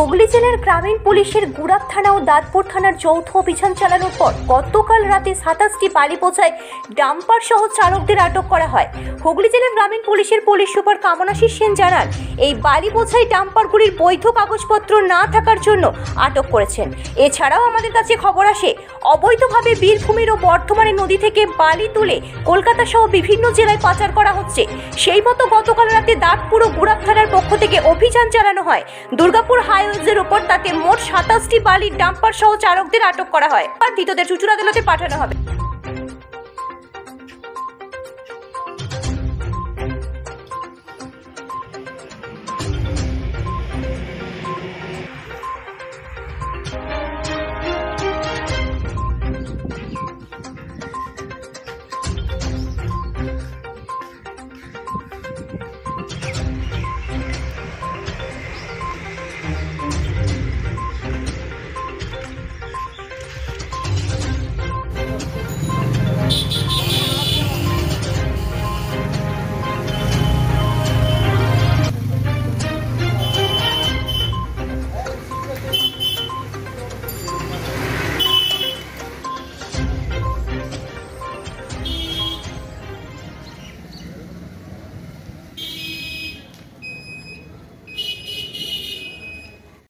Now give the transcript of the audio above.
হুগলি জেলার গ্রামীণ পুলিশের গুড়াপ থানা ও দাঁতপুর থানার যৌথ অভিযান চালানোর পর গতকাল রাতে 27টি বালি বোঝাই ডাম্পার সহ চালকদের আটক করা হয়। হুগলি জেলার গ্রামীণ পুলিশের পুলিশ সুপার কামনাশিস সেন জানান, এই বালি বোঝাই ডাম্পারগুলির বৈধ কাগজপত্র না থাকার জন্য আটক করেছেন। এছাড়াও আমাদের কাছে খবর আসে, অবৈধভাবে বীরভূমের ও বর্ধমানের নদী থেকে বালি তুলে কলকাতা সহ বিভিন্ন জেলায় পাচার করা হচ্ছে। সেই মতো গতকাল রাতে দাঁতপুর ও গুড়াপ থানার পক্ষ থেকে অভিযান চালানো হয় দুর্গাপুর হাইওয়েজের উপর। তাতে মোট 27টি বালির ডাম্পার সহ চালকদের আটক করা হয় আর ধৃতদের চুঁচুড়া আদালতে পাঠানো হবে।